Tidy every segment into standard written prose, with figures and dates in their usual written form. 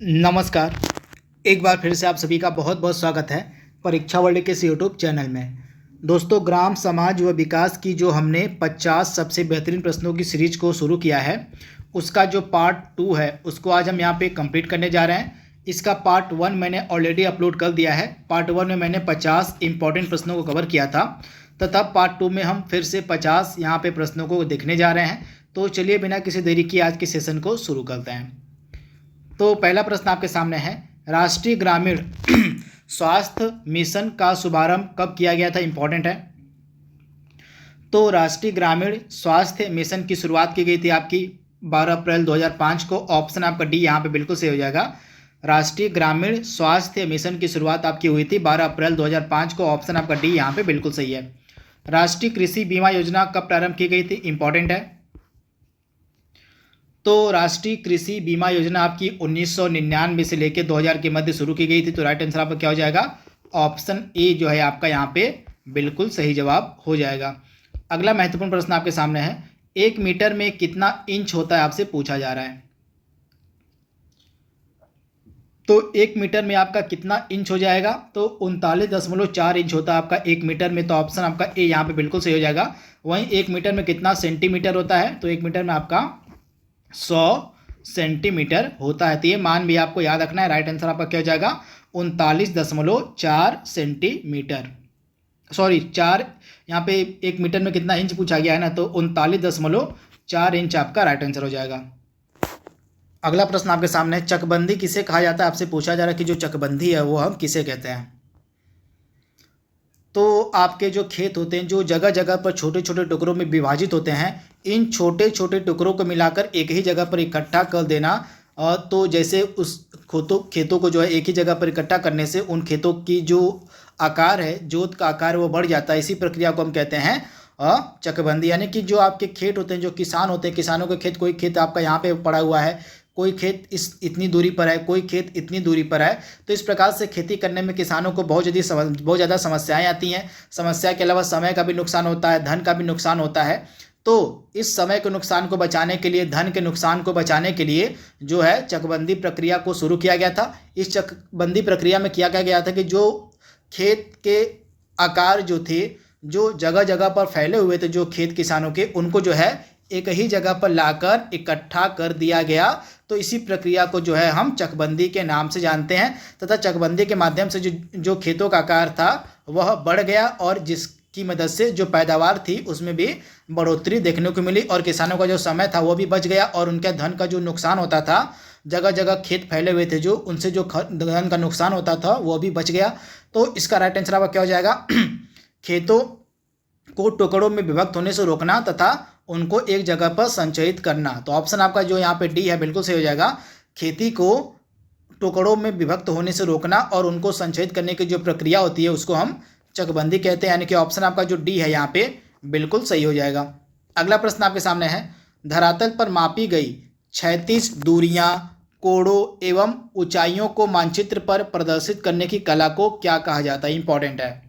नमस्कार। एक बार फिर से आप सभी का बहुत बहुत स्वागत है परीक्षा वर्ल्ड के इस यूट्यूब चैनल में। दोस्तों, ग्राम समाज व विकास की जो हमने 50 सबसे बेहतरीन प्रश्नों की सीरीज को शुरू किया है, उसका जो पार्ट 2 है उसको आज हम यहाँ पे कंप्लीट करने जा रहे हैं। इसका पार्ट 1 मैंने ऑलरेडी अपलोड कर दिया है। पार्ट 1 में मैंने 50 इंपॉर्टेंट प्रश्नों को कवर किया था, तथा पार्ट 2 में हम फिर से 50 यहाँ पे प्रश्नों को देखने जा रहे हैं। तो चलिए बिना किसी देरी के आज के सेशन को शुरू करते हैं। तो पहला प्रश्न आपके सामने है, राष्ट्रीय ग्रामीण स्वास्थ्य मिशन का शुभारंभ कब किया गया था? इंपॉर्टेंट है। तो राष्ट्रीय ग्रामीण स्वास्थ्य मिशन की शुरुआत की गई थी आपकी 12 अप्रैल 2005 को। ऑप्शन आपका डी यहाँ पे बिल्कुल सही हो जाएगा। राष्ट्रीय ग्रामीण स्वास्थ्य मिशन की शुरुआत आपकी हुई थी 12 अप्रैल 2005 को। ऑप्शन आपका डी यहाँ पे बिल्कुल सही है। राष्ट्रीय कृषि बीमा योजना कब प्रारंभ की गई थी? इंपॉर्टेंट है। तो राष्ट्रीय कृषि बीमा योजना आपकी 1999 से लेकर 2000 के मध्य शुरू की गई थी। तो राइट आंसर आपका क्या हो जाएगा? ऑप्शन ए जो है आपका यहाँ पे बिल्कुल सही जवाब हो जाएगा। अगला महत्वपूर्ण प्रश्न आपके सामने है, 1 मीटर में कितना इंच होता है? आपसे पूछा जा रहा है। तो 1 मीटर में आपका कितना इंच हो जाएगा? तो 39.4 इंच होता है आपका 1 मीटर में। तो ऑप्शन आपका ए यहाँ पे बिल्कुल सही हो जाएगा। वहीं 1 मीटर में कितना सेंटीमीटर होता है? तो 1 मीटर में आपका 100 सेंटीमीटर होता है। तो ये मान भी आपको याद रखना है। राइट आंसर आपका क्या हो जाएगा? 39.4 सेंटीमीटर। सॉरी, 4 यहाँ पे 1 मीटर में कितना इंच पूछा गया है ना, तो 39.4 इंच आपका राइट आंसर हो जाएगा। अगला प्रश्न आपके सामने, चकबंदी किसे कहा जाता है? आपसे पूछा जा रहा है कि जो चकबंदी है वो हम किसे कहते हैं। तो आपके जो खेत होते हैं जो जगह जगह पर छोटे छोटे टुकड़ों में विभाजित होते हैं, इन छोटे छोटे टुकड़ों को मिलाकर एक ही जगह पर इकट्ठा कर देना। तो जैसे उस खेतों को जो है एक ही जगह पर इकट्ठा करने से उन खेतों की जो आकार है, जोत का आकार, वो बढ़ जाता है। इसी प्रक्रिया को हम कहते हैं चकबंदी। यानी कि जो आपके खेत होते हैं, जो किसान होते हैं, किसानों के खेत, कोई खेत आपका यहाँ पे पड़ा हुआ है, कोई खेत इतनी दूरी पर है, कोई खेत इतनी दूरी पर है। तो इस प्रकार से खेती करने में किसानों को बहुत ज़्यादा समस्याएं आती हैं। समस्या के अलावा समय का भी नुकसान होता है, धन का भी नुकसान होता है। तो इस समय के नुकसान को बचाने के लिए, धन के नुकसान को बचाने के लिए जो है चकबंदी प्रक्रिया को शुरू किया गया था। इस चकबंदी प्रक्रिया में किया क्या गया था कि जो खेत के आकार जो थे, जो जगह जगह पर फैले हुए थे जो खेत किसानों के, उनको जो है एक ही जगह पर लाकर इकट्ठा कर दिया गया। तो इसी प्रक्रिया को जो है हम चकबंदी के नाम से जानते हैं। तथा चकबंदी के माध्यम से जो खेतों का आकार था वह बढ़ गया, और जिसकी मदद से जो पैदावार थी उसमें भी बढ़ोतरी देखने को मिली, और किसानों का जो समय था वो भी बच गया, और उनके धन का जो नुकसान होता था, जगह जगह खेत फैले हुए थे जो, उनसे जो धन का नुकसान होता था वो भी बच गया। तो इसका राइट आंसर आपका क्या हो जाएगा? खेतों को टुकड़ों में विभक्त होने से रोकना तथा उनको एक जगह पर संचयित करना। तो ऑप्शन आपका जो यहाँ पे डी है बिल्कुल सही हो जाएगा। खेती को टुकड़ों में विभक्त होने से रोकना और उनको संचयित करने की जो प्रक्रिया होती है उसको हम चकबंदी कहते हैं। यानी कि ऑप्शन आपका जो डी है यहाँ पे बिल्कुल सही हो जाएगा। अगला प्रश्न आपके सामने है, धरातल पर मापी गई 36 दूरियां, कोणों एवं ऊंचाइयों को मानचित्र पर प्रदर्शित करने की कला को क्या कहा जाता है? इंपॉर्टेंट है।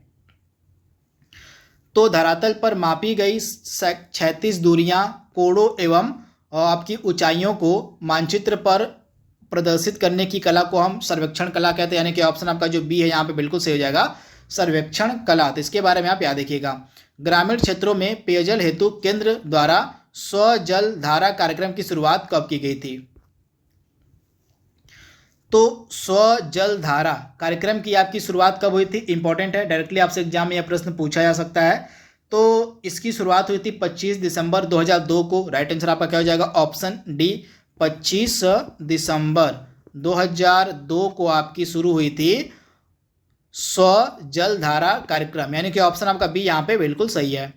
तो धरातल पर मापी गई 36 दूरियां, कोणों एवं आपकी ऊंचाइयों को मानचित्र पर प्रदर्शित करने की कला को हम सर्वेक्षण कला कहते हैं। यानी कि ऑप्शन आपका जो बी है यहाँ पे बिल्कुल सही हो जाएगा, सर्वेक्षण कला। तो इसके बारे में आप याद रखिएगा। ग्रामीण क्षेत्रों में पेयजल हेतु केंद्र द्वारा स्वजल धारा कार्यक्रम की शुरुआत कब की गई थी? तो स्वजल धारा कार्यक्रम की आपकी शुरुआत कब हुई थी? इंपॉर्टेंट है, डायरेक्टली आपसे एग्जाम में यह प्रश्न पूछा जा सकता है। तो इसकी शुरुआत हुई थी 25 दिसंबर 2002 को। राइट आंसर आपका क्या हो जाएगा? ऑप्शन डी, 25 दिसंबर 2002 को आपकी शुरू हुई थी स्वजल धारा कार्यक्रम। यानी कि ऑप्शन आपका बी यहाँ पे बिल्कुल सही है।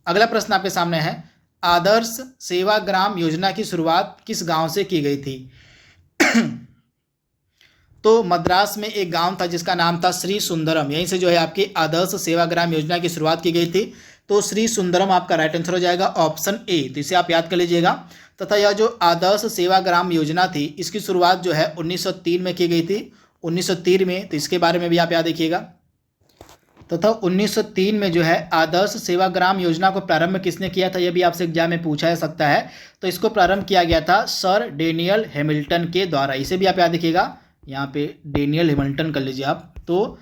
अगला प्रश्न आपके सामने है, आदर्श सेवाग्राम योजना की शुरुआत किस गांव से की गई थी? तो मद्रास में एक गांव था जिसका नाम था श्री सुंदरम। यहीं से जो है आपकी आदर्श सेवाग्राम योजना की शुरुआत की गई थी। तो श्री सुंदरम आपका राइट आंसर हो जाएगा, ऑप्शन ए। तो इसे आप याद कर लीजिएगा। तथा यह जो आदर्श सेवाग्राम योजना थी इसकी शुरुआत जो है 1903 में की गई थी, 1903 में। तो इसके बारे में भी आप याद रखिएगा। तथा 1903 में जो है आदर्श सेवाग्राम योजना को प्रारंभ किसने किया था, यह भी आपसे एग्जाम में पूछा जा सकता है। तो इसको प्रारंभ किया गया था सर डेनियल हैमिल्टन के द्वारा। इसे भी आप याद रखिएगा, यहाँ पे डेनियल हैमिल्टन कर लीजिए आप। तो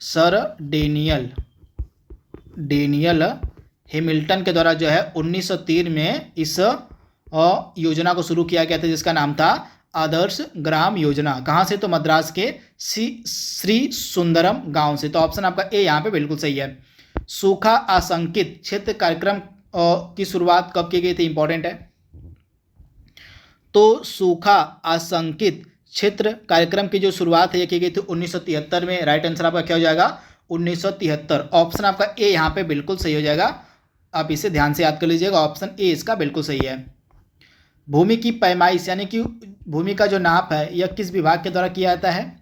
सर डेनियल हैमिल्टन के द्वारा जो है 1903 में इस योजना को शुरू किया गया था, जिसका नाम था आदर्श ग्राम योजना। कहाँ से, तो मद्रास के श्री सुंदरम गांव से। तो ऑप्शन आपका ए यहाँ पे बिल्कुल सही है। सूखा आशंकित क्षेत्र कार्यक्रम की शुरुआत कब की गई थी, इंपॉर्टेंट है। तो सूखा आशंकित क्षेत्र कार्यक्रम की जो शुरुआत है ये की गई थी 1973 में। राइट आंसर आपका क्या हो जाएगा, 1973। ऑप्शन आपका ए यहाँ पे बिल्कुल सही हो जाएगा। आप इसे ध्यान से याद कर लीजिएगा, ऑप्शन ए इसका बिल्कुल सही है। भूमि की पैमाइश यानी कि भूमि का जो नाप है यह किस विभाग के द्वारा किया जाता है,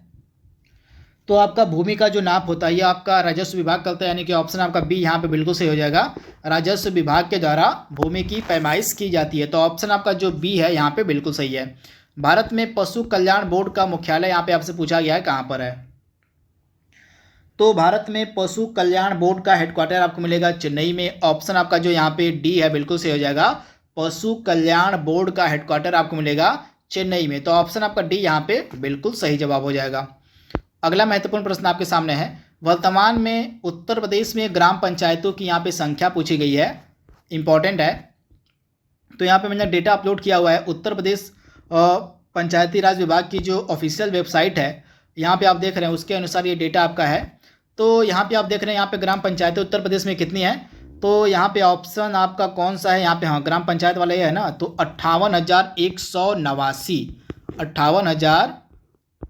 तो आपका भूमि का जो नाप होता है यह आपका राजस्व विभाग करता है, यानी कि ऑप्शन आपका बी यहाँ पे बिल्कुल सही हो जाएगा। राजस्व विभाग के द्वारा भूमि की पैमाइश की जाती है। तो ऑप्शन आपका जो बी है यहाँ पे बिल्कुल सही है। भारत में पशु कल्याण बोर्ड का मुख्यालय यहाँ पे आपसे पूछा गया है कहाँ पर है, तो भारत में पशु कल्याण बोर्ड का हेडक्वार्टर आपको मिलेगा चेन्नई में। ऑप्शन आपका जो यहाँ पे डी है बिल्कुल सही हो जाएगा। पशु कल्याण बोर्ड का हेडक्वार्टर आपको मिलेगा चेन्नई में। तो ऑप्शन आपका डी यहाँ पे बिल्कुल सही जवाब हो जाएगा। अगला महत्वपूर्ण प्रश्न आपके सामने है, वर्तमान में उत्तर प्रदेश में ग्राम पंचायतों की यहाँ पे संख्या पूछी गई है, इंपॉर्टेंट है। तो यहाँ पे मैंने डेटा अपलोड किया हुआ है उत्तर प्रदेश पंचायती राज विभाग की जो ऑफिशियल वेबसाइट है, यहाँ पे आप देख रहे हैं उसके अनुसार ये डेटा आपका है। तो यहाँ पे आप देख रहे हैं यहाँ पे ग्राम पंचायतें उत्तर प्रदेश में कितनी है, तो यहाँ पे ऑप्शन आपका कौन सा है, यहाँ पे हाँ ग्राम पंचायत वाला ये है ना, तो 58,189 58,000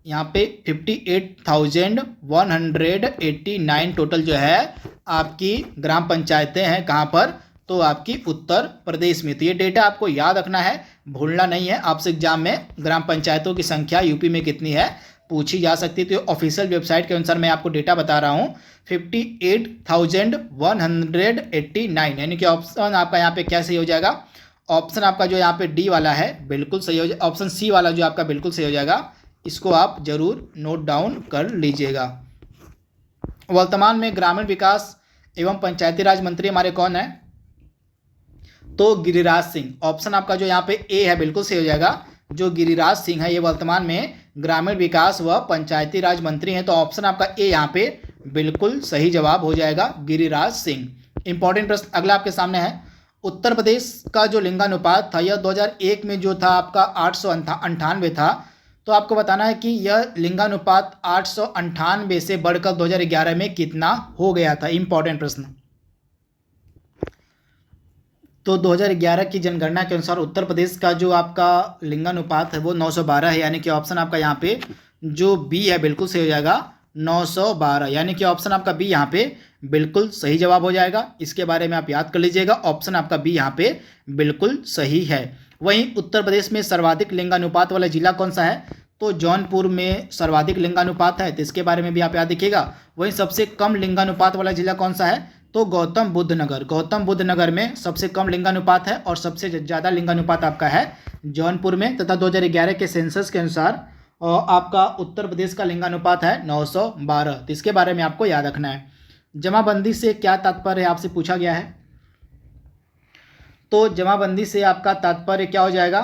यहाँ पे 58,189 टोटल जो है आपकी ग्राम पंचायतें हैं। कहाँ पर, तो आपकी उत्तर प्रदेश में। तो ये डेटा आपको याद रखना है, भूलना नहीं है। आपसे एग्जाम में ग्राम पंचायतों की संख्या यूपी में कितनी है पूछी जा सकती है। तो ऑफिशियल वेबसाइट के अनुसार मैं आपको डेटा बता रहा हूँ 58,189, यानी कि ऑप्शन आपका यहाँ पे क्या सही हो जाएगा, ऑप्शन आपका जो यहाँ पे डी वाला है बिल्कुल सही हो जाएगा। ऑप्शन सी वाला जो आपका बिल्कुल सही हो जाएगा, इसको आप जरूर नोट डाउन कर लीजिएगा। वर्तमान में ग्रामीण विकास एवं पंचायती राज मंत्री हमारे कौन है, तो गिरिराज सिंह। ऑप्शन आपका जो यहाँ पे ए है बिल्कुल सही हो जाएगा। जो गिरिराज सिंह है ये वर्तमान में ग्रामीण विकास व पंचायती राज मंत्री हैं। तो ऑप्शन आपका ए यहाँ पे बिल्कुल सही जवाब हो जाएगा, गिरिराज सिंह। इंपॉर्टेंट प्रश्न अगला आपके सामने है, उत्तर प्रदेश का जो लिंगानुपात था यह 2001 में जो था आपका 898 था। तो आपको बताना है कि यह लिंगानुपात 898 से बढ़कर 2011 में कितना हो गया था। इंपॉर्टेंट प्रश्न। तो 2011 की जनगणना के अनुसार उत्तर प्रदेश का जो आपका लिंगानुपात है वो 912 है, यानी कि ऑप्शन आपका यहाँ पे जो बी है बिल्कुल सही हो जाएगा 912, यानी कि ऑप्शन आपका बी यहाँ पे बिल्कुल सही जवाब हो जाएगा। इसके बारे में आप याद कर लीजिएगा, ऑप्शन आपका बी यहाँ पे बिल्कुल सही है। वहीं उत्तर प्रदेश में सर्वाधिक लिंगानुपात वाला जिला कौन सा है, तो जौनपुर में सर्वाधिक लिंगानुपात है, तो इसके बारे में भी आप याद रखिएगा। वहीं सबसे कम लिंगानुपात वाला जिला कौन सा है, तो गौतम बुद्ध नगर। गौतम बुद्ध नगर में सबसे कम लिंगानुपात है और सबसे ज़्यादा लिंगानुपात आपका है जौनपुर में। तथा 2011 के सेंसस के अनुसार आपका उत्तर प्रदेश का लिंगानुपात है 912। तो इसके बारे में आपको याद रखना है। जमाबंदी से क्या तात्पर्य है, आपसे पूछा गया है। तो जमाबंदी से आपका तात्पर्य क्या हो जाएगा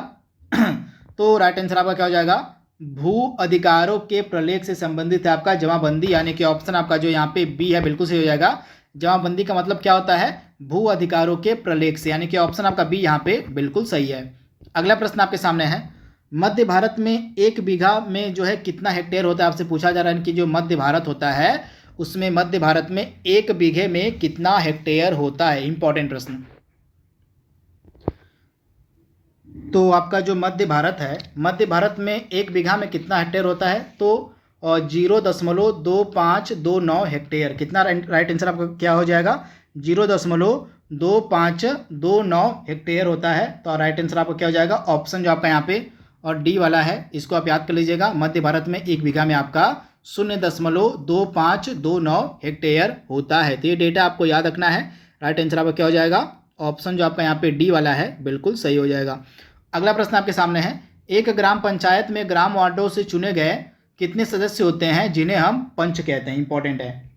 तो राइट आंसर आपका क्या हो जाएगा, भू अधिकारों के प्रलेख से संबंधित है आपका जमाबंदी, यानी कि ऑप्शन आपका जो यहाँ पे बी है बिल्कुल सही हो जाएगा। जमाबंदी का मतलब क्या होता है, भू अधिकारों के प्रलेख से, यानी कि ऑप्शन आपका बी यहाँ पे बिल्कुल सही है। अगला प्रश्न आपके सामने है, मध्य भारत में 1 बीघा में जो है कितना हेक्टेयर होता है, आपसे पूछा जा रहा है कि जो मध्य भारत होता है उसमें मध्य भारत में 1 बीघे में कितना हेक्टेयर होता है। इंपॉर्टेंट प्रश्न। तो आपका जो मध्य भारत है, मध्य भारत में 1 बीघा में कितना हेक्टेयर होता है, तो 0.2529 हेक्टेयर। कितना राइट आंसर आपका क्या हो जाएगा, 0.2529 हेक्टेयर होता है। तो राइट आंसर आपका क्या हो जाएगा, ऑप्शन जो आपका यहाँ पे और डी वाला है, इसको आप याद कर लीजिएगा। मध्य भारत में 1 बीघा में आपका 0.2529 हेक्टेयर होता है। तो ये डेटा आपको याद रखना है। राइट आंसर आपका क्या हो जाएगा, ऑप्शन जो आपका यहाँ पे डी वाला है बिल्कुल सही हो जाएगा। अगला प्रश्न आपके सामने है, एक ग्राम पंचायत में ग्राम वार्डों से चुने गए कितने सदस्य होते हैं जिन्हें हम पंच कहते हैं। इंपॉर्टेंट है।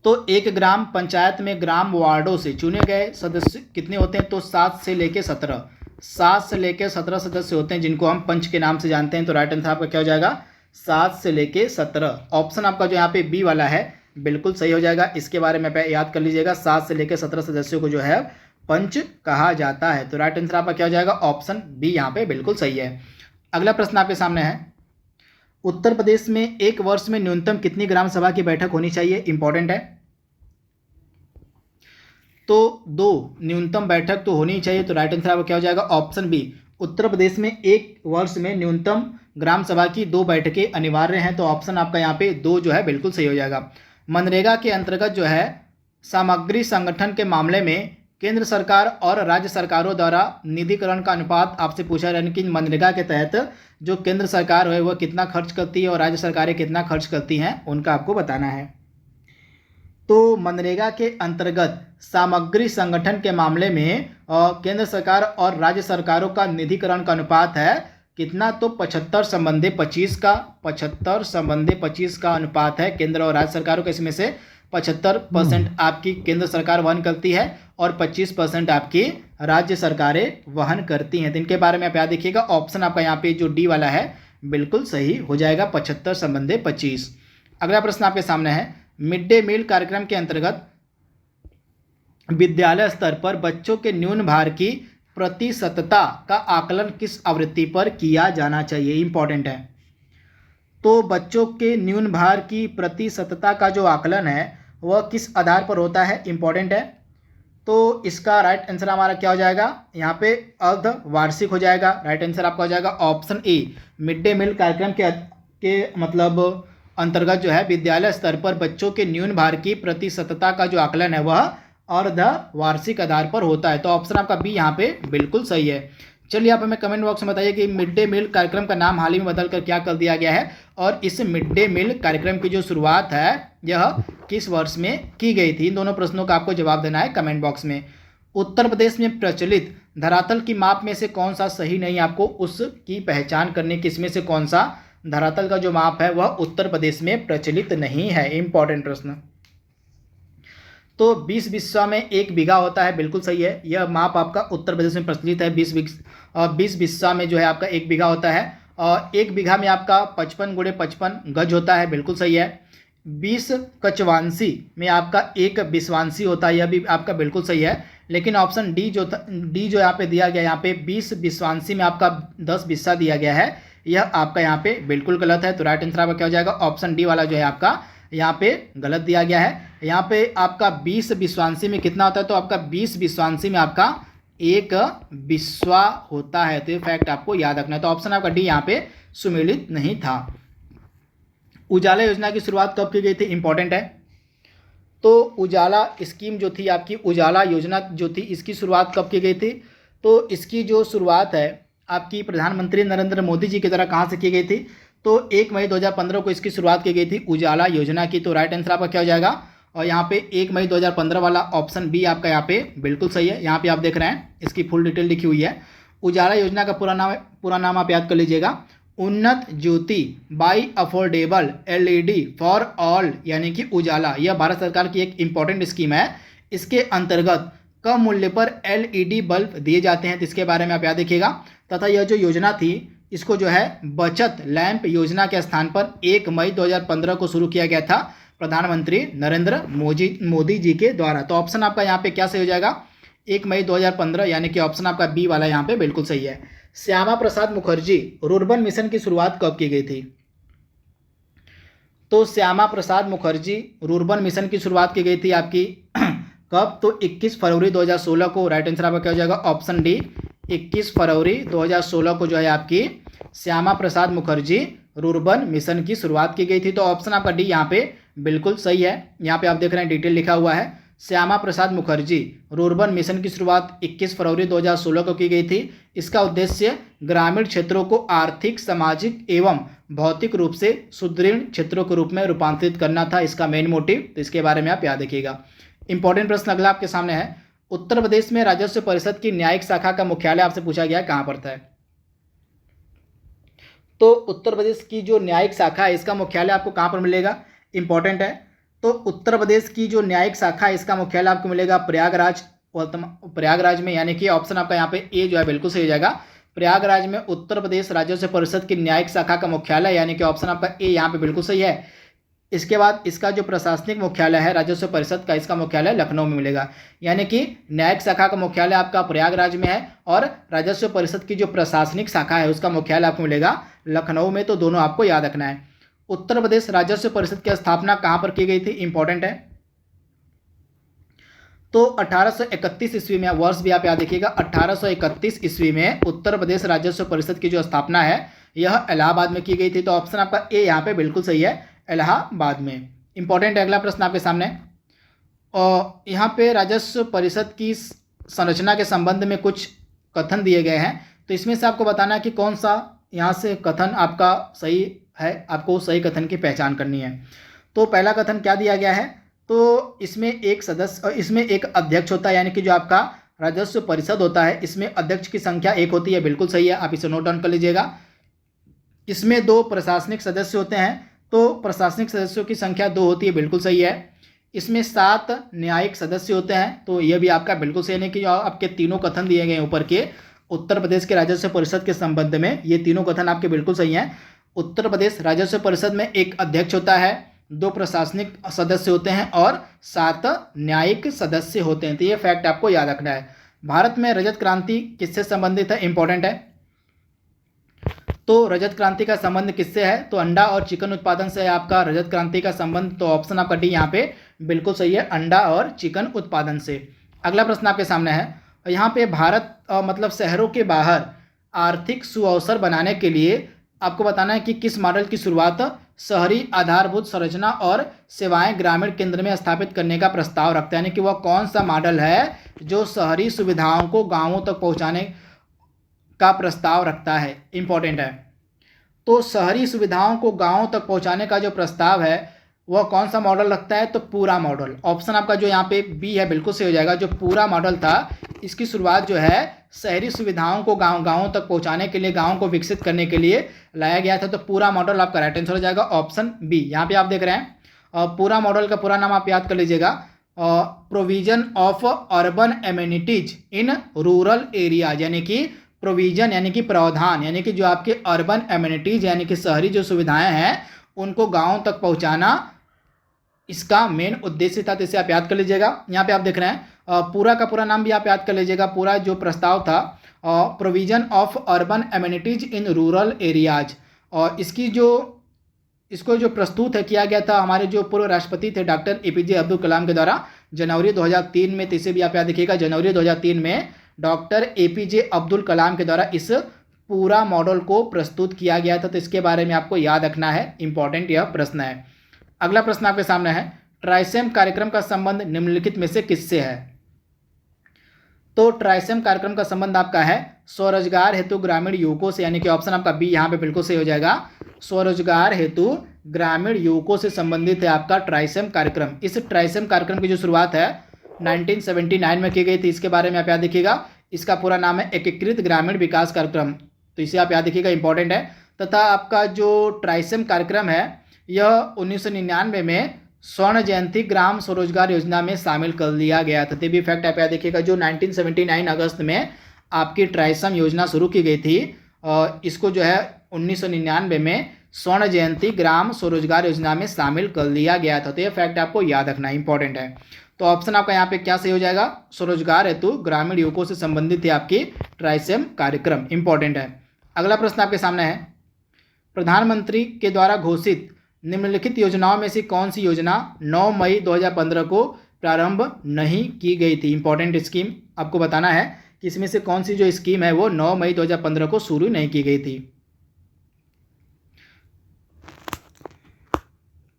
तो एक ग्राम पंचायत में ग्राम वार्डों से चुने गए सदस्य कितने होते हैं? तो 7 से लेकर 17, 7 से लेकर 17 सदस्य होते हैं, जिनको हम पंच के नाम से जानते हैं। तो राइट आंसर आपका क्या हो जाएगा? 7 से लेकर 17। ऑप्शन आपका जो यहाँ पे बी वाला है बिल्कुल सही हो जाएगा। इसके बारे में याद कर लीजिएगा, 7 से लेकर 17 सदस्यों को जो है पंच कहा जाता है। तो राइट आंसर आपका क्या हो जाएगा? ऑप्शन बी यहाँ पे बिल्कुल सही है। अगला प्रश्न आपके सामने है, उत्तर प्रदेश में एक वर्ष में न्यूनतम कितनी ग्राम सभा की बैठक होनी चाहिए? इंपॉर्टेंट है। तो 2 न्यूनतम बैठक तो होनी चाहिए। तो राइट आंसर आपका क्या हो जाएगा? Option B. उत्तर प्रदेश में एक वर्ष में न्यूनतम ग्राम सभा की 2 बैठकें अनिवार्य हैं। तो ऑप्शन आपका यहाँ पे 2 जो है बिल्कुल सही हो जाएगा। मनरेगा के अंतर्गत जो है सामग्री संगठन के मामले में केंद्र सरकार और राज्य सरकारों द्वारा निधिकरण का अनुपात आपसे पूछा जाए कि मनरेगा के तहत जो केंद्र सरकार है वह कितना खर्च करती है और राज्य सरकारें कितना खर्च करती हैं, उनका आपको बताना है। तो मनरेगा के अंतर्गत सामग्री संगठन के मामले में केंद्र सरकार और राज्य सरकारोों का निधिकरण का अनुपात है कितना? तो 75 संबंधी 25 का, 75 संबंधी 25 का अनुपात है केंद्र और राज्य सरकारों के। इसमें से 75% आपकी केंद्र सरकार वहन करती है और 25% आपकी राज्य सरकारें वहन करती हैं। तो इनके बारे में आप याद रखिएगा, ऑप्शन आपका यहाँ पे जो डी वाला है बिल्कुल सही हो जाएगा, 75 संबंधी 25। अगला प्रश्न आपके सामने है, मिड डे मील कार्यक्रम के अंतर्गत विद्यालय स्तर पर बच्चों के न्यून भार की प्रतिशतता का आकलन किस आवृत्ति पर किया जाना चाहिए? इंपॉर्टेंट है। तो बच्चों के न्यून भार की प्रतिशतता का जो आकलन है वह किस आधार पर होता है? इंपॉर्टेंट है। तो इसका राइट आंसर हमारा क्या हो जाएगा? यहाँ पे अर्ध वार्षिक हो जाएगा। राइट आंसर आपका हो जाएगा option A. Mid day meal कार्यक्रम के मतलब अंतर्गत जो है विद्यालय स्तर पर बच्चों के न्यून भार की प्रतिशतता का जो आकलन है वह अर्ध वार्षिक आधार पर होता है। तो ऑप्शन आपका बी यहाँ पे बिल्कुल सही है। चलिए आप हमें कमेंट बॉक्स में बताइए कि मिड डे मील कार्यक्रम का नाम हाल ही में बदलकर क्या कर दिया गया है और इस मिड डे मील कार्यक्रम की जो शुरुआत है यह किस वर्ष में की गई थी? इन दोनों प्रश्नों का आपको जवाब देना है कमेंट बॉक्स में। उत्तर प्रदेश में प्रचलित धरातल की माप में से कौन सा सही नहीं? आपको उसकी पहचान करने की, इसमें से कौन सा धरातल का जो माप है वह उत्तर प्रदेश में प्रचलित नहीं है? इंपॉर्टेंट प्रश्न। तो 20 बिस्सा में 1 बीघा होता है, बिल्कुल सही है। यह माप आपका उत्तर प्रदेश में प्रचलित है। 20 बिस्सा में जो है आपका 1 बीघा होता है और 1 बीघा में आपका 55 × 55 गज होता है, बिल्कुल सही है। 20 कचवांशी में आपका 1 बिस्वांशी होता है, यह भी आपका बिल्कुल सही है। लेकिन ऑप्शन डी जो यहाँ पे दिया गया, यहाँ पे 20 बिस्वांशी में आपका 10 बिस्सा दिया गया है, यह आपका यहाँ पे बिल्कुल गलत है। तो राइट आंसर आपका क्या हो जाएगा? ऑप्शन डी वाला जो है आपका यहाँ पे गलत दिया गया है। यहाँ पे आपका 20 बिस्वांशी में कितना होता है? तो आपका 20 बिस्वांशी में आपका 1 बिस्वा होता है। तो ये फैक्ट आपको याद रखना है। तो ऑप्शन आपका डी यहाँ पे सुमेलित नहीं था। उजाला योजना की शुरुआत कब की गई थी? इंपॉर्टेंट है। तो उजाला स्कीम जो थी आपकी, उजाला योजना जो थी, इसकी शुरुआत कब की गई थी? तो इसकी जो शुरुआत है आपकी प्रधानमंत्री नरेंद्र मोदी जी की द्वारा कहाँ से की गई थी? तो 1 मई 2015 को इसकी शुरुआत की गई थी उजाला योजना की। तो राइट आंसर आपका क्या हो जाएगा? और यहाँ पे 1 मई 2015 वाला ऑप्शन बी आपका यहाँ पे बिल्कुल सही है। यहाँ पे आप देख रहे हैं इसकी फुल डिटेल लिखी हुई है। उजाला योजना का पूरा नाम आप याद कर लीजिएगा, Unnat Jyoti by affordable LED for all, यानी कि उजाला। यह भारत सरकार की एक इंपॉर्टेंट स्कीम है। इसके अंतर्गत कम मूल्य पर LED बल्ब दिए जाते हैं, तो इसके बारे में आप याद रखिएगा। तथा यह जो योजना थी इसको जो है बचत लैंप योजना के स्थान पर 1 मई 2015 को शुरू किया गया था प्रधानमंत्री नरेंद्र मोदी जी के द्वारा। तो ऑप्शन आपका यहाँ पे क्या सही हो जाएगा? 1 मई 2015, यानी कि ऑप्शन आपका बी वाला यहाँ पे बिल्कुल सही है। श्यामा प्रसाद मुखर्जी रुर्बन मिशन की शुरुआत कब की गई थी? तो श्यामा प्रसाद मुखर्जी रुर्बन मिशन की शुरुआत की गई थी आपकी कब? तो 21 फरवरी 2016 को। राइट आंसर आपका क्या हो जाएगा? ऑप्शन डी, 21 फरवरी 2016 को जो है आपकी श्यामा प्रसाद मुखर्जी रुर्बन मिशन की शुरुआत की गई थी। तो ऑप्शन आपका डी यहाँ पे बिल्कुल सही है। यहाँ पे आप देख रहे हैं डिटेल लिखा हुआ है, श्यामा प्रसाद मुखर्जी रुर्बन मिशन की शुरुआत 21 फरवरी 2016 को की गई थी। इसका उद्देश्य ग्रामीण क्षेत्रों को आर्थिक, सामाजिक एवं भौतिक रूप से सुदृढ़ क्षेत्रों के रूप में रूपांतरित करना था इसका मेन मोटिव। तो इसके बारे में आप याद रखिएगा। इंपॉर्टेंट प्रश्न अगला आपके सामने है, उत्तर प्रदेश में राजस्व परिषद की न्यायिक शाखा का मुख्यालय आपसे पूछा गया है कहाँ पड़ता है? तो उत्तर प्रदेश की जो न्यायिक शाखा है इसका मुख्यालय आपको कहाँ पर मिलेगा? इंपॉर्टेंट है। तो उत्तर प्रदेश की जो न्यायिक शाखा है इसका मुख्यालय आपको मिलेगा प्रयागराज, प्रयागराज में, यानी कि ऑप्शन आपका यहाँ पे ए जो है बिल्कुल सही हो जाएगा। प्रयागराज में उत्तर प्रदेश राजस्व परिषद की न्यायिक शाखा का मुख्यालय, यानी कि ऑप्शन आपका ए यहाँ पे बिल्कुल सही है। इसके बाद इसका जो प्रशासनिक मुख्यालय है राजस्व परिषद का, इसका मुख्यालय लखनऊ में मिलेगा, यानी कि न्यायिक शाखा का मुख्यालय आपका प्रयागराज में है और राजस्व परिषद की जो प्रशासनिक शाखा है उसका मुख्यालय आपको मिलेगा लखनऊ में। तो दोनों आपको याद रखना है। उत्तर प्रदेश राजस्व परिषद की स्थापना कहाँ पर की गई थी, इंपॉर्टेंट है। तो 1831 ईस्वी में, वर्ष भी आप याद देखिएगा, 1831 ईस्वी में उत्तर प्रदेश राजस्व परिषद की जो स्थापना है यह इलाहाबाद में की गई थी। तो ऑप्शन आपका ए यहाँ पे बिल्कुल सही है, इलाहाबाद में। इंपॉर्टेंट अगला प्रश्न आपके सामने, और यहाँ पे राजस्व परिषद की संरचना के संबंध में कुछ कथन दिए गए हैं। तो इसमें से आपको बताना है कि कौन सा यहाँ से कथन आपका सही है, आपको सही कथन की पहचान करनी है। तो पहला कथन क्या दिया गया है, तो इसमें एक सदस्य, इसमें एक अध्यक्ष होता है, यानी कि जो आपका राजस्व परिषद होता है इसमें अध्यक्ष की संख्या एक होती है, बिल्कुल सही है, आप इसे नोट डाउन कर लीजिएगा। इसमें 2 प्रशासनिक सदस्य होते हैं, तो प्रशासनिक सदस्यों की संख्या 2 होती है, बिल्कुल सही है। इसमें 7 न्यायिक सदस्य होते हैं, तो यह भी आपका बिल्कुल सही है कि आपके तीनों कथन दिए गए ऊपर के उत्तर प्रदेश के राजस्व परिषद के संबंध में, ये तीनों कथन आपके बिल्कुल सही हैं। उत्तर प्रदेश राजस्व परिषद में एक अध्यक्ष होता है, 2 प्रशासनिक सदस्य होते हैं और 7 न्यायिक सदस्य होते हैं। तो ये फैक्ट आपको याद रखना है। भारत में रजत क्रांति किससे संबंधित है, इंपॉर्टेंट है। तो रजत क्रांति का संबंध किससे है, तो अंडा और चिकन उत्पादन से है आपका रजत क्रांति का संबंध। तो ऑप्शन आपका डी यहाँ पे बिल्कुल सही है, अंडा और चिकन उत्पादन से। अगला प्रश्न आपके सामने है, यहाँ पे भारत मतलब शहरों के बाहर आर्थिक सुअवसर बनाने के लिए आपको बताना है कि किस मॉडल की शुरुआत शहरी आधारभूत संरचना और सेवाएं ग्रामीण केंद्र में स्थापित करने का प्रस्ताव रखता है, यानी कि वह कौन सा मॉडल है जो शहरी सुविधाओं को गाँवों तक पहुँचाने का प्रस्ताव रखता है, इंपॉर्टेंट है। तो शहरी सुविधाओं को गांवों तक पहुंचाने का जो प्रस्ताव है वह कौन सा मॉडल रखता है, तो पूरा मॉडल। ऑप्शन आपका जो यहाँ पे बी है बिल्कुल सही हो जाएगा। जो पूरा मॉडल था इसकी शुरुआत जो है शहरी सुविधाओं को गांवों तक पहुंचाने के लिए, गाँव को विकसित करने के लिए लाया गया था। तो पूरा मॉडल आपका राइट आंसर हो जाएगा, ऑप्शन बी। यहाँ पे आप देख रहे हैं पूरा मॉडल का पूरा नाम आप याद कर लीजिएगा, provision of urban amenities in rural areas, यानी कि प्रोविजन यानी कि प्रावधान, यानी कि जो आपके अर्बन एमिनिटीज यानी कि शहरी जो सुविधाएं हैं उनको गांवों तक पहुंचाना इसका मेन उद्देश्य था। तो इसे आप याद कर लीजिएगा। यहाँ पे आप देख रहे हैं पूरा का पूरा नाम भी आप याद कर लीजिएगा। पूरा जो प्रस्ताव था provision of urban amenities in rural areas, और इसको जो प्रस्तुत है किया गया था हमारे जो पूर्व राष्ट्रपति थे डॉक्टर APJ अब्दुल कलाम के द्वारा जनवरी 2003 में। तो इसे भी आप याद रखिएगा, जनवरी 2003 में डॉक्टर APJ अब्दुल कलाम के द्वारा इस पूरा मॉडल को प्रस्तुत किया गया था। तो इसके बारे में आपको याद रखना है, इंपॉर्टेंट यह प्रश्न है। अगला प्रश्न आपके सामने है, ट्राइसेम कार्यक्रम का संबंध निम्नलिखित में से किससे है। तो ट्राइसेम कार्यक्रम का संबंध आपका है स्वरोजगार हेतु ग्रामीण युवकों से, यानी कि ऑप्शन आपका बी यहाँ पे बिल्कुल सही हो जाएगा। स्वरोजगार हेतु ग्रामीण युवकों से संबंधित है आपका ट्राइसेम कार्यक्रम। इस ट्राइसेम कार्यक्रम की जो शुरुआत है 1979 में की गई थी। इसके बारे में आप याद रखिएगा, इसका पूरा नाम है एकीकृत ग्रामीण विकास कार्यक्रम। तो इसे आप याद रखिएगा, इंपॉर्टेंट है। तथा आपका जो ट्राइसेम कार्यक्रम है यह 1999 में स्वर्ण जयंती ग्राम स्वरोजगार योजना में शामिल कर लिया गया था। तो भी फैक्ट आप याद देखिएगा, जो 1979 अगस्त में आपकी ट्राइसेम योजना शुरू की गई थी और इसको जो है 1999 में स्वर्ण जयंती ग्राम स्वरोजगार योजना में शामिल कर लिया गया था। तो ये फैक्ट आपको याद रखना इंपॉर्टेंट है। तो ऑप्शन आपका यहाँ पे क्या सही हो जाएगा, स्वरोजगार हेतु ग्रामीण युवकों से संबंधित है आपकी ट्राइसेम कार्यक्रम, इंपॉर्टेंट है। अगला प्रश्न आपके सामने है, प्रधानमंत्री के द्वारा घोषित निम्नलिखित योजनाओं में से कौन सी योजना 9 मई 2015 को प्रारंभ नहीं की गई थी। इंपॉर्टेंट स्कीम आपको बताना है कि इसमें से कौन सी जो स्कीम है वो 9 मई 2015 को शुरू नहीं की गई थी।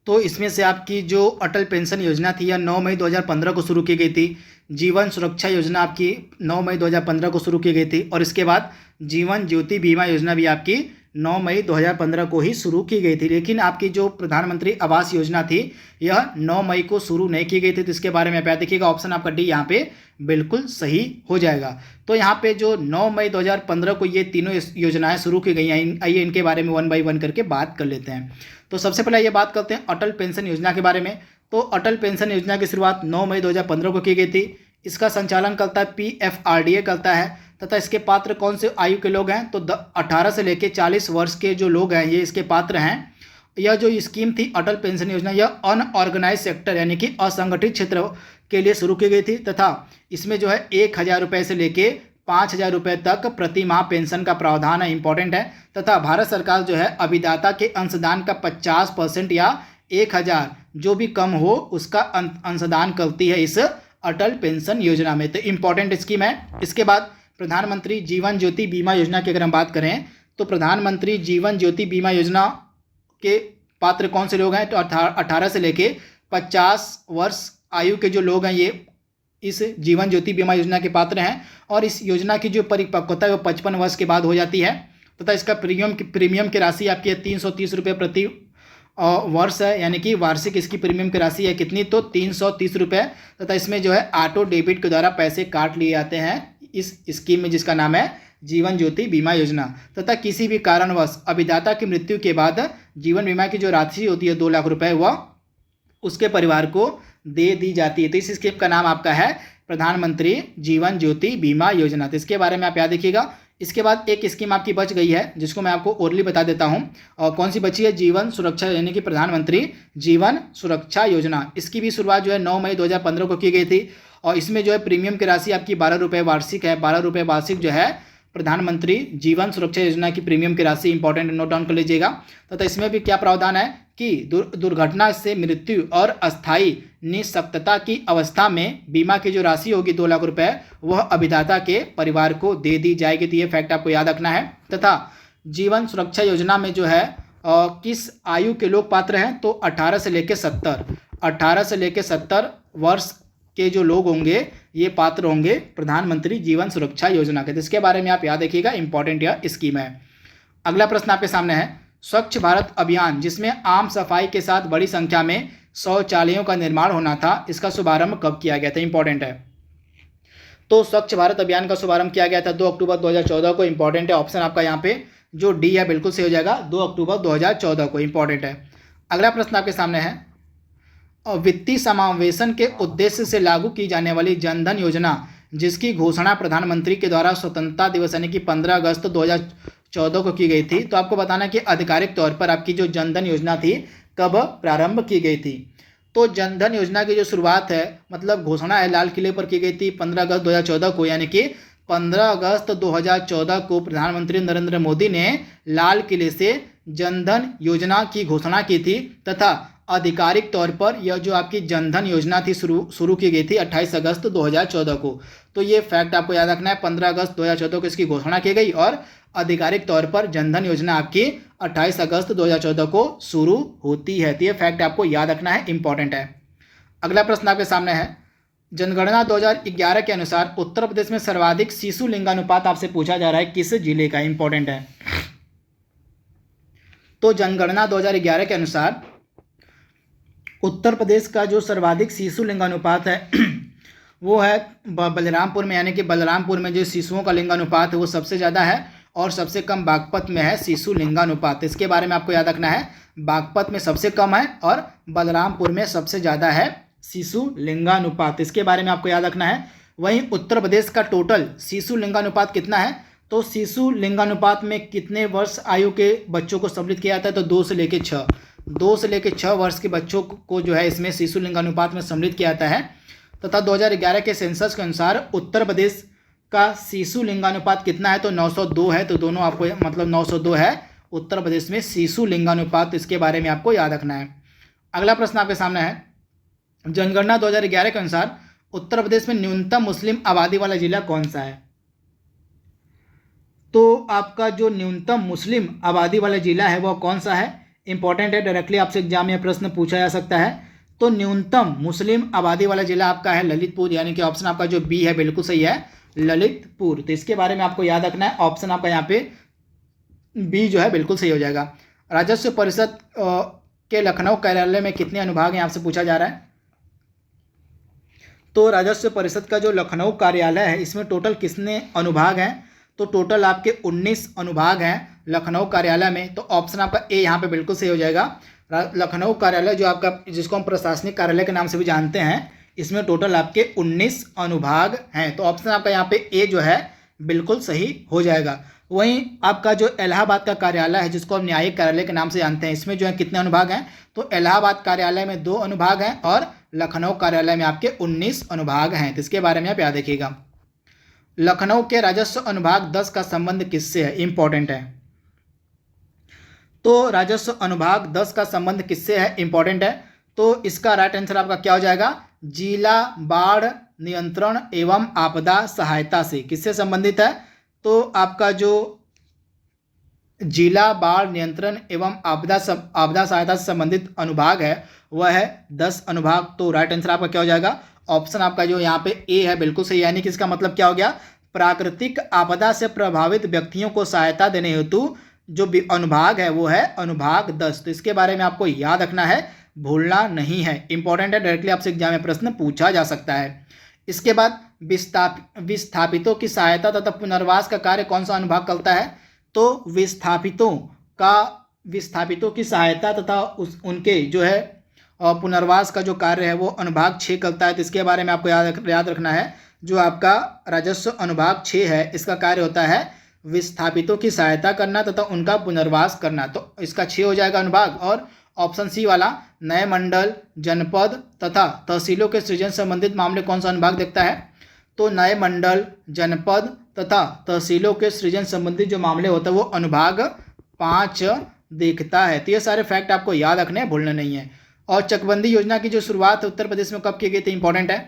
तो इसमें से आपकी जो अटल पेंशन योजना थी यह 9 मई 2015 को शुरू की गई थी। जीवन सुरक्षा योजना आपकी 9 मई 2015 को शुरू की गई थी और इसके बाद जीवन ज्योति बीमा योजना भी आपकी 9 मई 2015 को ही शुरू की गई थी। लेकिन आपकी जो प्रधानमंत्री आवास योजना थी यह 9 मई को शुरू नहीं की गई थी। तो इसके बारे में आप याद देखिएगा, ऑप्शन आपका डी यहाँ पे बिल्कुल सही हो जाएगा। तो यहाँ पे जो 9 मई 2015 को ये तीनों योजनाएं शुरू की गई हैं, आइए इनके बारे में 1 बाय 1 करके बात कर लेते हैं। तो सबसे पहले ये बात करते हैं अटल पेंशन योजना के बारे में। तो अटल पेंशन योजना की शुरुआत 9 मई 2015 को की गई थी। इसका संचालन करता है PFRDA करता है, तथा इसके पात्र कौन से आयु के लोग हैं, तो 18 से लेकर 40 वर्ष के जो लोग हैं ये इसके पात्र हैं। यह जो स्कीम थी अटल पेंशन योजना, यह अनऑर्गेनाइज सेक्टर यानी कि असंगठित क्षेत्र के लिए शुरू की गई थी, तथा इसमें जो है 1,000 रुपये से लेके 5,000 रुपये तक प्रति माह पेंशन का प्रावधान है, इंपॉर्टेंट है। तथा भारत सरकार जो है अभिदाता के अंशदान का 50% या 1,000 जो भी कम हो उसका अंशदान करती है इस अटल पेंशन योजना में, तो इंपॉर्टेंट स्कीम है। इसके बाद प्रधानमंत्री जीवन ज्योति बीमा योजना की अगर हम बात करें तो प्रधानमंत्री जीवन ज्योति बीमा योजना के पात्र कौन से लोग हैं, तो 18 से लेके 50 वर्ष आयु के जो लोग हैं ये इस जीवन ज्योति बीमा योजना के पात्र हैं। और इस योजना की जो परिपक्वता है वो 55 वर्ष के बाद हो जाती है, तथा इसका प्रीमियम की राशि आपकी 330 रुपये प्रति वर्ष है, यानी कि वार्षिक इसकी प्रीमियम की राशि है कितनी, तो 330 रुपये। तथा इसमें जो है ऑटो डेबिट के द्वारा पैसे काट लिए जाते हैं इस स्कीम में जिसका नाम है जीवन ज्योति बीमा योजना। तथा किसी भी कारणवश अभिदाता की मृत्यु के बाद जीवन बीमा की जो राशि होती है 2 लाख रुपए वह उसके परिवार को दे दी जाती है। तो इस स्कीम का नाम आपका है प्रधानमंत्री जीवन ज्योति बीमा योजना। तो इसके बारे में आप याद रखिएगा। इसके बाद एक स्कीम आपकी बच गई है जिसको मैं आपको ओरली बता देता हूं, और कौन सी बची है, जीवन सुरक्षा यानी कि प्रधानमंत्री जीवन सुरक्षा योजना। इसकी भी शुरुआत जो है 9 मई 2015 को की गई थी, और इसमें जो है प्रीमियम की राशि आपकी 12 रुपये वार्षिक है। 12 रुपये वार्षिक जो है प्रधानमंत्री जीवन सुरक्षा योजना की प्रीमियम की राशि, इंपॉर्टेंट नोट डाउन कर लीजिएगा। तथा इसमें भी क्या प्रावधान है कि दुर्घटना से मृत्यु और अस्थायी निःशक्तता की अवस्था में बीमा की जो राशि होगी 2 लाख रुपए वह अभिदाता के परिवार को दे दी जाएगी। तो ये फैक्ट आपको याद रखना है। तथा जीवन सुरक्षा योजना में जो है किस आयु के लोग पात्र हैं, तो 18 से लेकर 70 वर्ष के जो लोग होंगे ये पात्र होंगे प्रधानमंत्री जीवन सुरक्षा योजना के। तो इसके बारे में आप याद रखिएगा, इंपॉर्टेंट यह स्कीम है। अगला प्रश्न आपके सामने है, स्वच्छ भारत अभियान जिसमें आम सफाई के साथ बड़ी संख्या में शौचालयों का निर्माण होना था, इसका शुभारंभ कब किया गया था, इंपॉर्टेंट है। तो स्वच्छ भारत अभियान का शुभारंभ किया गया था 2 अक्टूबर 2014 को, इंपॉर्टेंट है। ऑप्शन आपका यहाँ पे जो डी है बिल्कुल सही हो जाएगा, 2 अक्टूबर 2014 को, इंपॉर्टेंट है। अगला प्रश्न आपके सामने है, वित्तीय समावेशन के उद्देश्य से लागू की जाने वाली जनधन योजना जिसकी घोषणा प्रधानमंत्री के द्वारा स्वतंत्रता दिवस यानी कि 15 अगस्त 2014 को की गई थी। तो आपको बताना कि आधिकारिक तौर पर आपकी जो जनधन योजना थी कब प्रारंभ की गई थी। तो जनधन योजना की जो शुरुआत है, मतलब घोषणा है, लाल किले पर की गई थी 15 अगस्त 2014 को, यानी कि 15 अगस्त 2014 को प्रधानमंत्री नरेंद्र मोदी ने लाल किले से जनधन योजना की घोषणा की थी। तथा आधिकारिक तौर पर यह जो आपकी जनधन योजना थी शुरू की गई थी 28 अगस्त 2014 को। तो ये फैक्ट आपको याद रखना है, 15 अगस्त 2014 को इसकी घोषणा की गई और आधिकारिक तौर पर जनधन योजना आपकी 28 अगस्त 2014 को शुरू होती है। तो ये फैक्ट आपको याद रखना है, इंपॉर्टेंट है। अगला प्रश्न आपके सामने है, जनगणना 2011 के अनुसार उत्तर प्रदेश में सर्वाधिक शिशु लिंगानुपात आपसे पूछा जा रहा है, किस जिले का, इंपॉर्टेंट है। तो जनगणना 2011 के अनुसार उत्तर प्रदेश का जो सर्वाधिक शिशु लिंगानुपात है वो है बलरामपुर में, यानी कि बलरामपुर में जो शिशुओं का लिंगानुपात है वो सबसे ज़्यादा है, और सबसे कम बागपत में है शिशु लिंगानुपात। इसके बारे में आपको याद रखना है, बागपत में सबसे कम है और बलरामपुर में सबसे ज़्यादा है शिशु लिंगानुपात। इसके बारे में आपको याद रखना है। वहीं उत्तर प्रदेश का टोटल शिशु लिंगानुपात कितना है, तो शिशु लिंगानुपात में कितने वर्ष आयु के बच्चों को सम्मिलित किया जाता है, तो 2 से लेकर 6 वर्ष के बच्चों को जो है इसमें शिशु लिंगानुपात में सम्मिलित किया जाता है। तथा 2011 के सेंसस के अनुसार उत्तर प्रदेश का शिशु लिंगानुपात कितना है, तो 902 है। तो दोनों आपको मतलब 902 है उत्तर प्रदेश में शिशु लिंगानुपात। इसके बारे में आपको याद रखना है। अगला प्रश्न आपके सामने है, जनगणना 2011 के अनुसार उत्तर प्रदेश में न्यूनतम मुस्लिम आबादी वाला जिला कौन सा है। तो आपका जो न्यूनतम मुस्लिम आबादी वाला जिला है वह कौन सा है, इंपॉर्टेंट है, डायरेक्टली आपसे एग्जाम में प्रश्न पूछा जा सकता है। तो न्यूनतम मुस्लिम आबादी वाला जिला आपका है ललितपुर, यानी कि ऑप्शन आपका जो बी है बिल्कुल सही है, ललितपुर। तो इसके बारे में आपको याद रखना है, ऑप्शन आपका यहाँ पे बी जो है बिल्कुल सही हो जाएगा। राजस्व परिषद के लखनऊ कार्यालय में कितने अनुभाग हैं आपसे पूछा जा रहा है। तो राजस्व परिषद का जो लखनऊ कार्यालय है इसमें टोटल कितने अनुभाग हैं, तो टोटल आपके 19 अनुभाग हैं लखनऊ कार्यालय में। तो ऑप्शन आपका ए यहाँ पे बिल्कुल सही हो जाएगा। लखनऊ कार्यालय जो आपका, जिसको हम प्रशासनिक कार्यालय के नाम से भी जानते हैं, इसमें टोटल आपके 19 अनुभाग हैं। तो ऑप्शन आपका यहाँ पे ए जो है बिल्कुल सही हो जाएगा। वहीं आपका जो इलाहाबाद का कार्यालय है, जिसको हम न्यायिक कार्यालय के नाम से जानते हैं, इसमें जो है कितने अनुभाग हैं? तो इलाहाबाद कार्यालय में 2 अनुभाग हैं और लखनऊ कार्यालय में आपके 19 अनुभाग हैं। तो इसके बारे में आप याद रखिएगा। लखनऊ के राजस्व अनुभाग 10 का संबंध किससे है? इंपॉर्टेंट है। तो राजस्व अनुभाग 10 का संबंध किससे है? इंपॉर्टेंट है। तो इसका राइट आंसर आपका क्या हो जाएगा? जिला बाढ़ नियंत्रण एवं आपदा सहायता से। किससे संबंधित है? तो आपका जो जिला बाढ़ नियंत्रण एवं आपदा सहायता से संबंधित अनुभाग है वह है 10 अनुभाग। तो राइट आंसर आपका क्या हो जाएगा? ऑप्शन आपका जो यहाँ पे ए है बिल्कुल सही। यानी कि इसका मतलब क्या हो गया? प्राकृतिक आपदा से प्रभावित व्यक्तियों को सहायता देने हेतु जो भी अनुभाग है वो है अनुभाग 10। तो इसके बारे में आपको याद रखना है, भूलना नहीं है। इंपॉर्टेंट है, डायरेक्टली आपसे एग्जाम में प्रश्न पूछा जा सकता है। इसके बाद विस्थापितों की सहायता तथा पुनर्वास का कार्य कौन सा अनुभाग करता है? तो विस्थापितों की सहायता तथा उनके जो है पुनर्वास का जो कार्य है वो अनुभाग 6 करता है। तो इसके बारे में आपको याद रखना है, जो आपका राजस्व अनुभाग 6 है इसका कार्य होता है विस्थापितों की सहायता करना तथा उनका पुनर्वास करना। तो इसका 6 हो जाएगा अनुभाग। और ऑप्शन सी वाला नए मंडल, जनपद तथा तहसीलों के सृजन संबंधित मामले कौन सा अनुभाग देखता है? तो नए मंडल, जनपद तथा तहसीलों के सृजन संबंधित जो मामले होते हैं वो अनुभाग 5 देखता है। तो ये सारे फैक्ट आपको याद रखने हैं, भूलने नहीं है। और चकबंदी योजना की जो शुरुआत उत्तर प्रदेश में कब की गई थी? इंपॉर्टेंट है।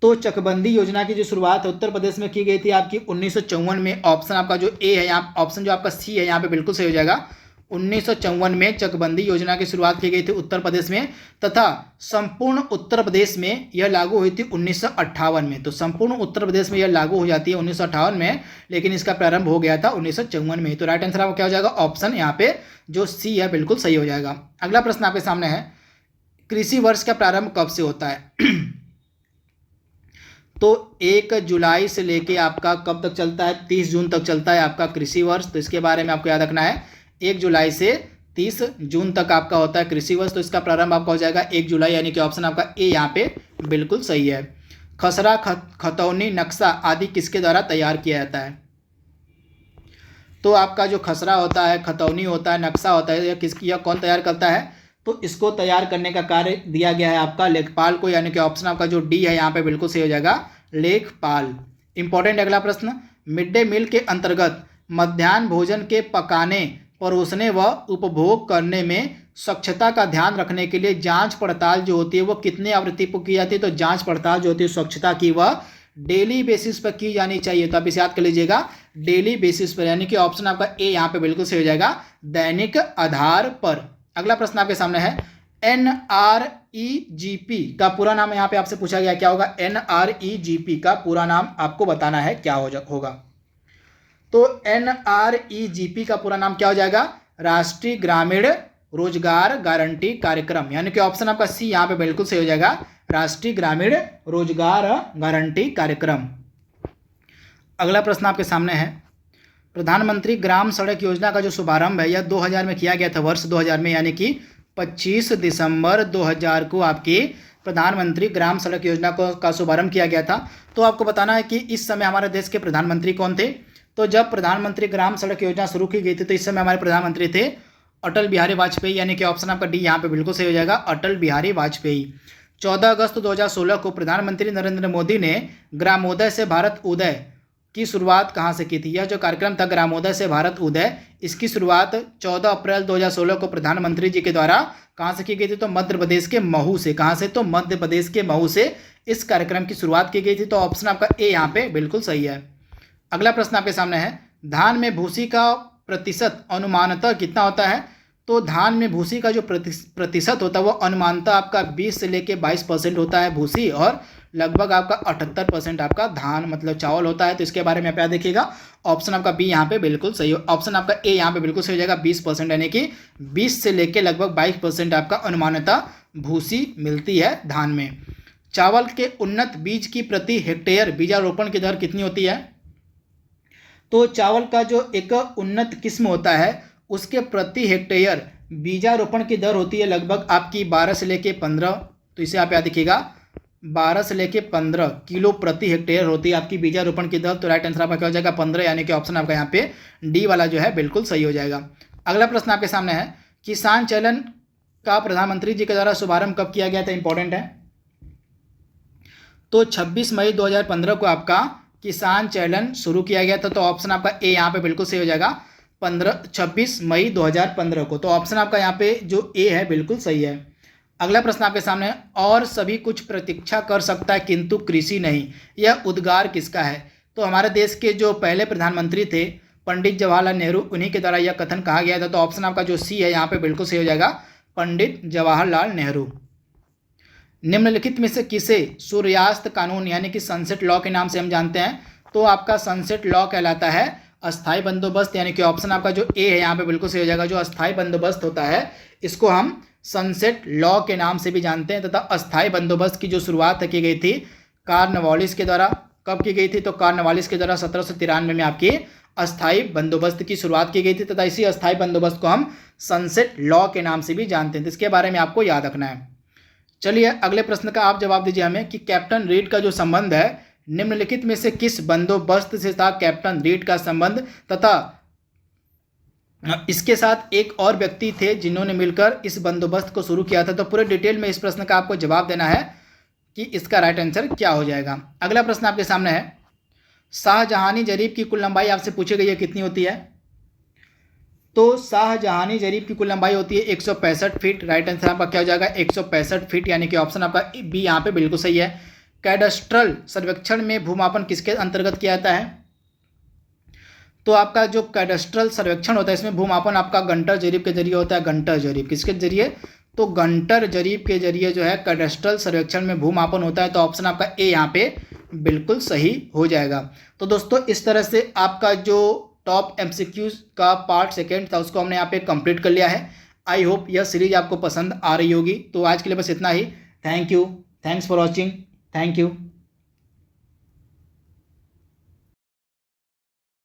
तो चकबंदी योजना की जो शुरुआत उत्तर प्रदेश में की गई थी आपकी 1954 में। ऑप्शन आपका जो ए है यहाँ, ऑप्शन जो आपका सी है यहाँ पे बिल्कुल सही हो जाएगा। 1954 में चकबंदी योजना की शुरुआत की गई थी उत्तर प्रदेश में, तथा संपूर्ण उत्तर प्रदेश में यह लागू हुई थी 1958 में। तो संपूर्ण उत्तर प्रदेश में यह लागू हो जाती है 1958 में, लेकिन इसका प्रारंभ हो गया था 1954 में। तो राइट आंसर आपका क्या हो जाएगा? ऑप्शन यहाँ पे जो सी है बिल्कुल सही हो जाएगा। अगला प्रश्न आपके सामने है, कृषि वर्ष का प्रारंभ कब से होता है? तो 1 जुलाई से लेके आपका कब तक चलता है? 30 जून तक चलता है आपका कृषि वर्ष। तो इसके बारे में आपको याद रखना है, 1 जुलाई से 30 जून तक आपका होता है कृषि वर्ष। तो इसका प्रारंभ आपका हो जाएगा 1 जुलाई, यानी कि ऑप्शन आपका ए यहाँ पे बिल्कुल सही है। खसरा, खतौनी, नक्शा आदि किसके द्वारा तैयार किया जाता है? तो आपका जो खसरा होता है, खतौनी होता है, नक्शा होता है, यह कौन तैयार करता है? तो इसको तैयार करने का कार्य दिया गया है आपका लेखपाल को, यानी कि ऑप्शन आपका जो डी है यहाँ पे बिल्कुल सही हो जाएगा, लेखपाल। इंपॉर्टेंट अगला प्रश्न, मिड डे मील के अंतर्गत मध्याह्न भोजन के पकाने, परोसने व उपभोग करने में स्वच्छता का ध्यान रखने के लिए जांच पड़ताल जो होती है वो कितने आवृत्ति पर की जाती है? तो जांच पड़ताल जो होती है स्वच्छता की वह डेली बेसिस पर की जानी चाहिए। तो आप इसे याद कर लीजिएगा, डेली बेसिस पर, यानी कि ऑप्शन आपका ए यहाँ पे बिल्कुल सही हो जाएगा, दैनिक आधार पर। अगला प्रश्न आपके सामने है, NREGP का पूरा नाम यहाँ पे आपसे पूछा गया, क्या होगा? NREGP का पूरा नाम आपको बताना है क्या होगा। तो NREGP का पूरा नाम क्या हो जाएगा? राष्ट्रीय ग्रामीण रोजगार गारंटी कार्यक्रम, यानी कि ऑप्शन आपका सी यहाँ पे बिल्कुल सही हो जाएगा, राष्ट्रीय ग्रामीण रोजगार गारंटी कार्यक्रम। अगला प्रश्न आपके सामने है, प्रधानमंत्री ग्राम सड़क योजना का जो शुभारंभ है यह 2000 में किया गया था, वर्ष 2000 में, यानी कि 25 दिसंबर 2000 को आपकी प्रधानमंत्री ग्राम सड़क योजना का शुभारंभ किया गया था। तो आपको बताना है कि इस समय हमारे देश के प्रधानमंत्री कौन थे? तो जब प्रधानमंत्री ग्राम सड़क योजना शुरू की गई थी तो इस समय हमारे प्रधानमंत्री थे अटल बिहारी वाजपेयी, यानी कि ऑप्शन आपका डी यहाँ पे बिल्कुल सही हो जाएगा, अटल बिहारी वाजपेयी। 14 अगस्त 2016 को प्रधानमंत्री नरेंद्र मोदी ने ग्रामोदय से भारत उदय की शुरुआत कहाँ से की थी? यह जो कार्यक्रम था ग्रामोदय से भारत उदय, इसकी शुरुआत 14 अप्रैल 2016 को प्रधानमंत्री जी के द्वारा कहाँ से की गई थी? तो मध्य प्रदेश के महू से। कहाँ से? तो मध्य प्रदेश के महू से इस कार्यक्रम की शुरुआत की गई थी। तो ऑप्शन आपका ए यहाँ पे बिल्कुल सही है। अगला प्रश्न आपके सामने है, धान में भूसी का प्रतिशत अनुमानतः कितना होता है? तो धान में भूसी का जो प्रतिशत होता है वो अनुमानतः आपका 20 से लेके 22% होता है भूसी, और लगभग आपका 78% आपका धान मतलब चावल होता है। तो इसके बारे में आप याद देखिएगा, ऑप्शन आपका बी यहाँ पे बिल्कुल सही, ऑप्शन आपका ए यहाँ पे बिल्कुल सही हो जाएगा, 20%, यानी कि 20 से लेके लगभग 22% आपका अनुमानतः भूसी मिलती है धान में। चावल के उन्नत बीज की प्रति हेक्टेयर बीजारोपण की दर कितनी होती है? तो चावल का जो एक उन्नत किस्म होता है उसके प्रति हेक्टेयर बीजारोपण की दर होती है लगभग आपकी 12 से लेके 15, तो इसे आप याद रखिएगा, 12 से लेके 15 किलो प्रति हेक्टेयर होती है आपकी बीजारोपण की दर। तो राइट आंसर आपका क्या हो जाएगा 15, यानी कि ऑप्शन आपका यहाँ पे डी वाला जो है बिल्कुल सही हो जाएगा। अगला प्रश्न आपके सामने है, किसान चैनल का प्रधानमंत्री जी के द्वारा शुभारंभ कब किया गया था, इंपॉर्टेंट है। तो 26 मई 2015 को आपका किसान चैनल शुरू किया गया था। तो ऑप्शन आपका ए यहाँ पे बिल्कुल सही हो जाएगा, 26 मई 2015 को। तो ऑप्शन आपका यहाँ पे जो ए है बिल्कुल सही है। अगला प्रश्न आपके सामने है, और सभी कुछ प्रतीक्षा कर सकता है किंतु कृषि नहीं, यह उद्गार किसका है। तो हमारे देश के जो पहले प्रधानमंत्री थे पंडित जवाहरलाल नेहरू, उन्हीं के द्वारा यह कथन कहा गया था। तो ऑप्शन आपका जो सी है यहाँ पे बिल्कुल सही हो जाएगा, पंडित जवाहरलाल नेहरू। निम्नलिखित में से किसे सूर्यास्त कानून यानी कि सनसेट लॉ के नाम से हम जानते हैं। तो आपका सनसेट लॉ कहलाता है अस्थाई बंदोबस्त, यानी कि ऑप्शन आपका जो ए है यहाँ पे बिल्कुल सही हो जाएगा। जो अस्थाई बंदोबस्त होता है इसको हम सनसेट लॉ के नाम से भी जानते हैं, तथा अस्थाई बंदोबस्त की जो शुरुआत की गई थी कॉर्नवालिस के द्वारा। कब की गई थी, तो कॉर्नवालिस के द्वारा 1793 में आपकी अस्थाई बंदोबस्त की शुरुआत की गई थी, तथा इसी अस्थाई बंदोबस्त को हम सनसेट लॉ के नाम से भी जानते हैं। तो इसके बारे में आपको याद रखना है। चलिए अगले प्रश्न का आप जवाब दीजिए हमें कि कैप्टन रीड का जो संबंध है निम्नलिखित में से किस बंदोबस्त से था कैप्टन रीड का संबंध, तथा इसके साथ एक और व्यक्ति थे जिन्होंने मिलकर इस बंदोबस्त को शुरू किया था। तो पूरे डिटेल में इस प्रश्न का आपको जवाब देना है कि इसका राइट आंसर क्या हो जाएगा। अगला प्रश्न आपके सामने है, शाहजहानी जरीब की कुल लंबाई आपसे पूछी गई है कितनी होती है। तो शाहजहानी जरीब की कुल लंबाई होती है 165 फीट। राइट आंसर आपका क्या हो जाएगा 165 फीट, यानी कि ऑप्शन आपका बी यहाँ पे बिल्कुल सही है। कैडस्ट्रल सर्वेक्षण में भूमापन किसके अंतर्गत किया जाता है। तो आपका जो कैडस्ट्रल सर्वेक्षण होता है इसमें भूमापन आपका गंटर जरीब के जरिए होता है। गंटर जरीब किसके जरिए, तो गंटर जरीब के जरिए जो है कैडस्ट्रल सर्वेक्षण में भूमापन होता है। तो ऑप्शन आपका ए यहाँ पे बिल्कुल सही हो जाएगा। तो दोस्तों इस तरह से आपका जो टॉप एमसीक्यूज का पार्ट सेकेंड था उसको हमने यहाँ पे कंप्लीट कर लिया है। आई होप यह सीरीज आपको पसंद आ रही होगी। तो आज के लिए बस इतना ही। Thank you, thanks for watching, thank you.